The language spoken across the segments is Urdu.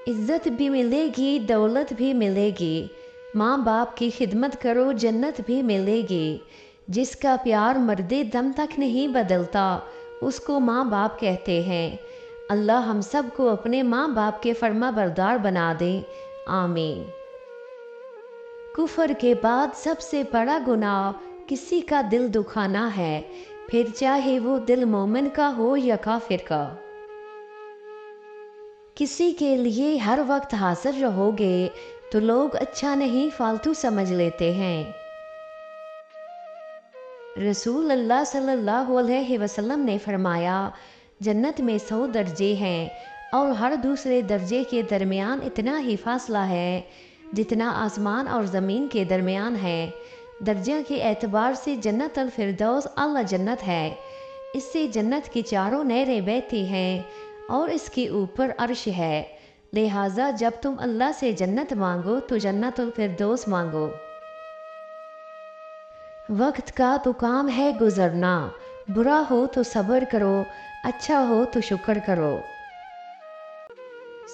عزت بھی ملے گی، دولت بھی ملے گی، ماں باپ کی خدمت کرو جنت بھی ملے گی۔ جس کا پیار مرد دم تک نہیں بدلتا اس کو ماں باپ کہتے ہیں۔ اللہ ہم سب کو اپنے ماں باپ کے فرما بردار بنا دے، آمین۔ کفر کے بعد سب سے بڑا گناہ کسی کا دل دکھانا ہے، پھر چاہے وہ دل مومن کا ہو یا کافر کا۔ کسی کے لیے ہر وقت حاضر رہو گے تو لوگ اچھا نہیں فالتو سمجھ لیتے ہیں۔ رسول اللہ صلی اللہ علیہ وسلم نے فرمایا، جنت میں 100 درجے ہیں اور ہر دوسرے درجے کے درمیان اتنا ہی فاصلہ ہے جتنا آسمان اور زمین کے درمیان ہے۔ درجہ کے اعتبار سے جنت الفردوس اعلیٰ جنت ہے، اس سے جنت کی چاروں نہریں بہتی ہیں اور اس کے اوپر عرش ہے، لہٰذا جب تم اللہ سے جنت مانگو تو جنت الفردوس مانگو۔ وقت کا تو کام ہے گزرنا، برا ہو تو صبر کرو، اچھا ہو تو شکر کرو۔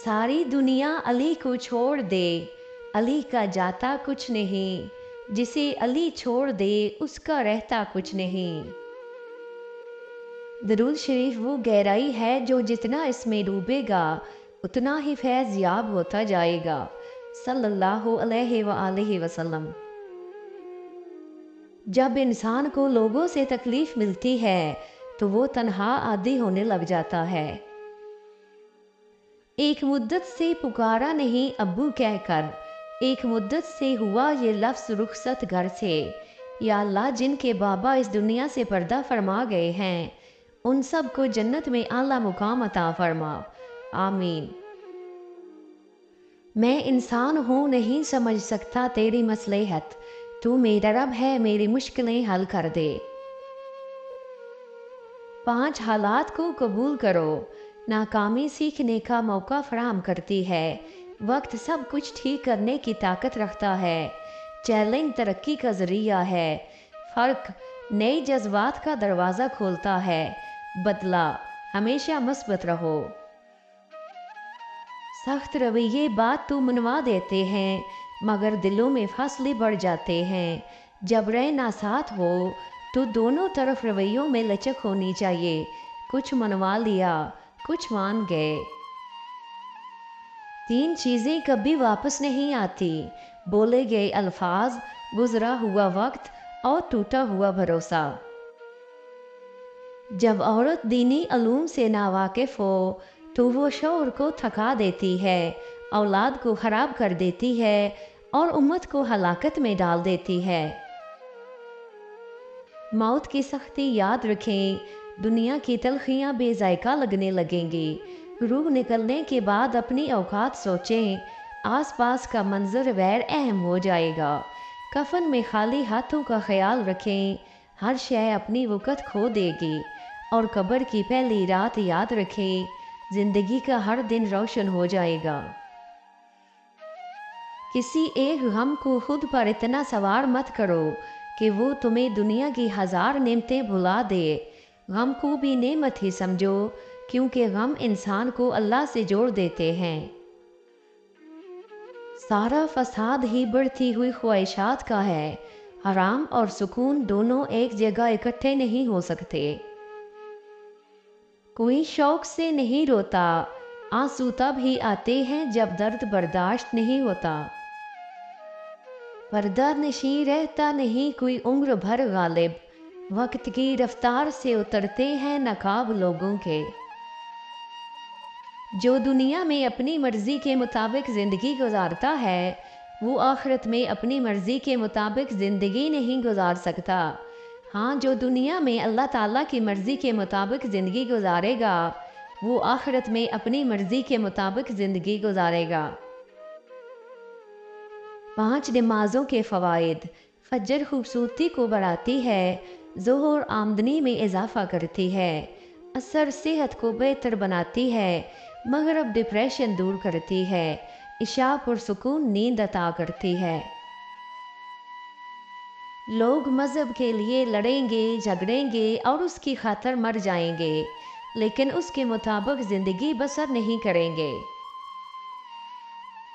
ساری دنیا علی کو چھوڑ دے، علی کا جاتا کچھ نہیں، جسے علی چھوڑ دے اس کا رہتا کچھ نہیں۔ درود شریف وہ گہرائی ہے جو جتنا اس میں ڈوبے گا اتنا ہی فیض یاب ہوتا جائے گا، صلی اللہ علیہ وآلہ وسلم۔ جب انسان کو لوگوں سے تکلیف ملتی ہے تو وہ تنہا عادی ہونے لگ جاتا ہے۔ ایک مدت سے پکارا نہیں ابو کہہ کر، ایک مدت سے ہوا یہ لفظ رخصت گھر سے، یا اللہ جن کے بابا اس دنیا سے پردہ فرما گئے ہیں ان سب کو جنت میں اعلیٰ مقام عطا فرما، آمین۔ میں انسان ہوں نہیں سمجھ سکتا تیری مصلحت، تو میرا رب ہے میری مشکلیں حل کر دے۔ 5 حالات کو قبول کرو، ناکامی سیکھنے کا موقع فراہم کرتی ہے، وقت سب کچھ ٹھیک کرنے کی طاقت رکھتا ہے، چیلنج ترقی کا ذریعہ ہے، فرق نئے جذبات کا دروازہ کھولتا ہے، بدلہ ہمیشہ مثبت رہو۔ سخت رویے بات تو منوا دیتے ہیں مگر دلوں میں فاصلے بڑھ جاتے ہیں، جب رہنا ساتھ ہو تو دونوں طرف رویوں میں لچک ہونی چاہیے، کچھ منوا لیا کچھ مان گئے۔ 3 چیزیں کبھی واپس نہیں آتی، بولے گئے الفاظ، گزرا ہوا وقت اور ٹوٹا ہوا بھروسہ۔ جب عورت دینی علوم سے ناواقف ہو تو وہ شوہر کو تھکا دیتی ہے، اولاد کو خراب کر دیتی ہے اور امت کو ہلاکت میں ڈال دیتی ہے۔ موت کی سختی یاد رکھیں، دنیا کی تلخیاں بے ذائقہ لگنے لگیں گی، روح نکلنے کے بعد اپنی اوقات سوچیں، آس پاس کا منظر غیر اہم ہو جائے گا، کفن میں خالی ہاتھوں کا خیال رکھیں، ہر شے اپنی وقت کھو دے گی، اور قبر کی پہلی رات یاد رکھیں، زندگی کا ہر دن روشن ہو جائے گا۔ کسی ایک غم کو خود پر اتنا سوار مت کرو کہ وہ تمہیں دنیا کی 1000 نعمتیں بھلا دے، غم کو بھی نعمت ہی سمجھو کیونکہ غم انسان کو اللہ سے جوڑ دیتے ہیں۔ سارا فساد ہی بڑھتی ہوئی خواہشات کا ہے، حرام اور سکون دونوں ایک جگہ اکٹھے نہیں ہو سکتے۔ کوئی شوق سے نہیں روتا، آنسو تب ہی آتے ہیں جب درد برداشت نہیں ہوتا۔ پردہ نشیں رہتا نہیں کوئی عمر بھر غالب، وقت کی رفتار سے اترتے ہیں نقاب لوگوں کے۔ جو دنیا میں اپنی مرضی کے مطابق زندگی گزارتا ہے وہ آخرت میں اپنی مرضی کے مطابق زندگی نہیں گزار سکتا۔ ہاں، جو دنیا میں اللہ تعالیٰ کی مرضی کے مطابق زندگی گزارے گا وہ آخرت میں اپنی مرضی کے مطابق زندگی گزارے گا۔ 5 نمازوں کے فوائد۔ فجر خوبصورتی کو بڑھاتی ہے، ظہر آمدنی میں اضافہ کرتی ہے، عصر صحت کو بہتر بناتی ہے، مغرب ڈپریشن دور کرتی ہے، عشاء پرسکون نیند عطا کرتی ہے۔ لوگ مذہب کے لیے لڑیں گے، جھگڑیں گے اور اس کی خاطر مر جائیں گے، لیکن اس کے مطابق زندگی بسر نہیں کریں گے۔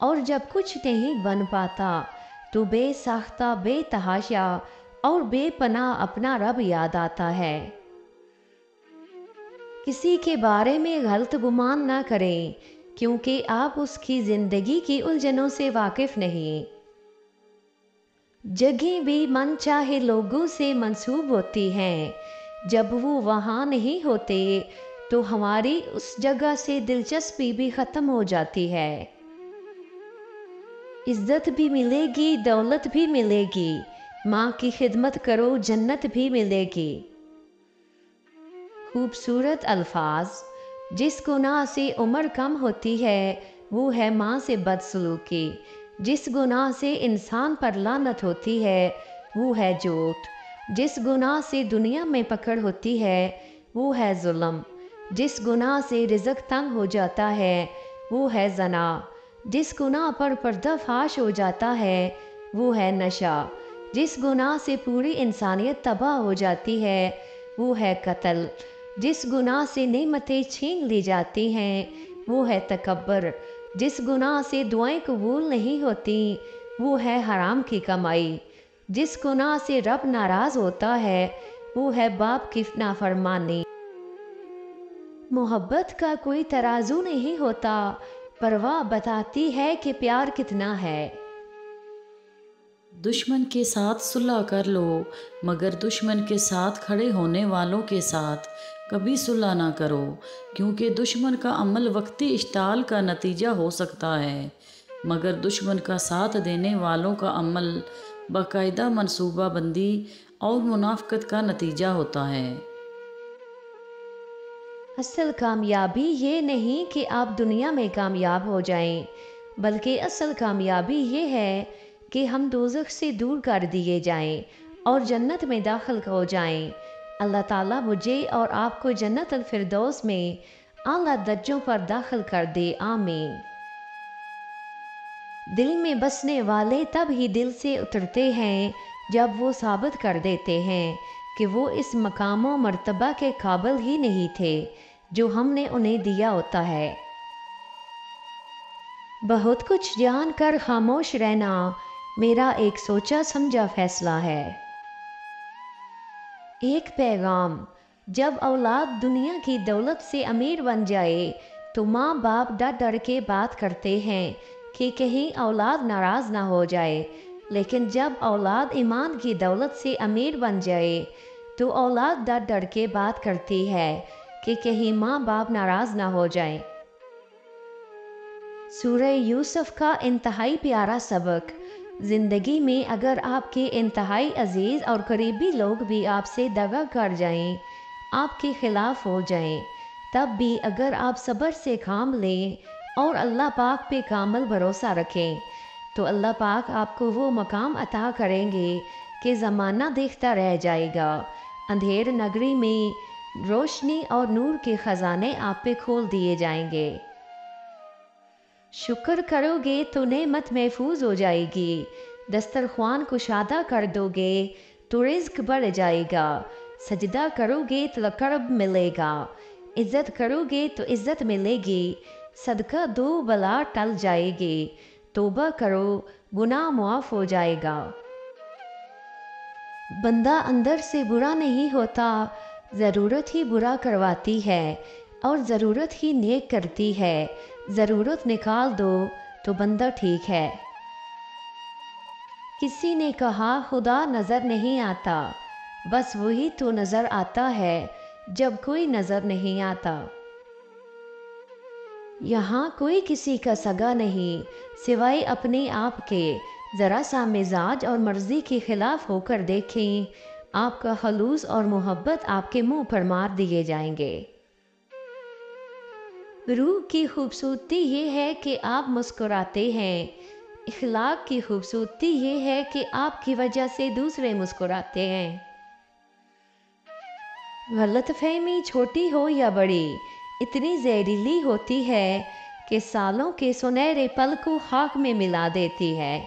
اور جب کچھ نہیں بن پاتا تو بے ساختہ بے تحاشا اور بے پناہ اپنا رب یاد آتا ہے۔ کسی کے بارے میں غلط گمان نہ کریں کیونکہ آپ اس کی زندگی کی الجھنوں سے واقف نہیں۔ جگہیں بھی من چاہے لوگوں سے منسوب ہوتی ہیں، جب وہ وہاں نہیں ہوتے تو ہماری اس جگہ سے دلچسپی بھی ختم ہو جاتی ہے۔ عزت بھی ملے گی، دولت بھی ملے گی، ماں کی خدمت کرو جنت بھی ملے گی۔ خوبصورت الفاظ۔ جس گناہ سے عمر کم ہوتی ہے وہ ہے ماں سے بدسلوکی، جس گناہ سے انسان پر لعنت ہوتی ہے وہ ہے جھوٹ، جس گناہ سے دنیا میں پکڑ ہوتی ہے وہ ہے ظلم، جس گناہ سے رزق تنگ ہو جاتا ہے وہ ہے زنا، جس گناہ پر پردہ فاش ہو جاتا ہے وہ ہے نشہ، جس گناہ سے پوری انسانیت تباہ ہو جاتی ہے وہ ہے قتل، جس گناہ سے نعمتیں چھین لی جاتی ہیں وہ ہے تکبر، جس گناہ سے دعائیں قبول نہیں ہوتی وہ ہے حرام کی کمائی، جس گناہ سے رب ناراض ہوتا ہے وہ ہے باپ کی نافرمانی۔ محبت کا کوئی ترازو نہیں ہوتا، پرواہ بتاتی ہے کہ پیار کتنا ہے۔ دشمن کے ساتھ صلح کر لو مگر دشمن کے ساتھ کھڑے ہونے والوں کے ساتھ کبھی صلح نہ کرو، کیونکہ دشمن کا عمل وقتی اشتعال کا نتیجہ ہو سکتا ہے مگر دشمن کا ساتھ دینے والوں کا عمل باقاعدہ منصوبہ بندی اور منافقت کا نتیجہ ہوتا ہے۔ اصل کامیابی یہ نہیں کہ آپ دنیا میں کامیاب ہو جائیں، بلکہ اصل کامیابی یہ ہے کہ ہم دوزخ سے دور کر دیے جائیں اور جنت میں داخل ہو جائیں۔ اللہ تعالیٰ مجھے اور آپ کو جنت الفردوس میں اعلیٰ درجوں پر داخل کر دے، آمین۔ دل میں بسنے والے تب ہی دل سے اترتے ہیں جب وہ ثابت کر دیتے ہیں کہ وہ اس مقام و مرتبہ کے قابل ہی نہیں تھے جو ہم نے انہیں دیا ہوتا ہے۔ بہت کچھ جان کر خاموش رہنا میرا ایک سوچا سمجھا فیصلہ ہے۔ ایک پیغام۔ جب اولاد دنیا کی دولت سے امیر بن جائے تو ماں باپ ڈر ڈر کے بات کرتے ہیں کہ کہیں اولاد ناراض نہ ہو جائے، لیکن جب اولاد ایمان کی دولت سے امیر بن جائے تو اولاد ڈر ڈر کے بات کرتی ہے کہ کہیں ماں باپ ناراض نہ ہو جائیں۔ سورہ یوسف کا انتہائی پیارا سبق۔ زندگی میں اگر آپ کے انتہائی عزیز اور قریبی لوگ بھی آپ سے دغا کر جائیں، آپ کے خلاف ہو جائیں، تب بھی اگر آپ صبر سے کام لیں اور اللہ پاک پہ کامل بھروسہ رکھیں تو اللہ پاک آپ کو وہ مقام عطا کریں گے کہ زمانہ دیکھتا رہ جائے گا۔ اندھیر نگری میں روشنی اور نور کے خزانے آپ پہ کھول دیے جائیں گے۔ شکر کرو گے تو نعمت محفوظ ہو جائے گی، دسترخوان کشادہ کر دو گے تو رزق بڑھ جائے گا، سجدہ کرو گے تو قرب ملے گا، عزت کرو گے تو عزت ملے گی، صدقہ دو بلا ٹل جائے گی، توبہ کرو گناہ معاف ہو جائے گا۔ بندہ اندر سے برا نہیں ہوتا، ضرورت ہی برا کرواتی ہے اور ضرورت ہی نیک کرتی ہے۔ ضرورت نکال دو تو بندہ ٹھیک ہے۔ کسی نے کہا خدا نظر نہیں آتا، بس وہی تو نظر آتا ہے جب کوئی نظر نہیں آتا۔ یہاں کوئی کسی کا سگا نہیں سوائے اپنے آپ کے، ذرا سا مزاج اور مرضی کے خلاف ہو کر دیکھیں، آپ کا خلوص اور محبت آپ کے منہ پر مار دیے جائیں گے۔ روح کی خوبصورتی یہ ہے کہ آپ مسکراتے ہیں، اخلاق کی خوبصورتی یہ ہے کہ آپ کی وجہ سے دوسرے مسکراتے ہیں۔ غلط فہمی چھوٹی ہو یا بڑی اتنی زہریلی ہوتی ہے کہ سالوں کے سنہرے پل کو خاک میں ملا دیتی ہے۔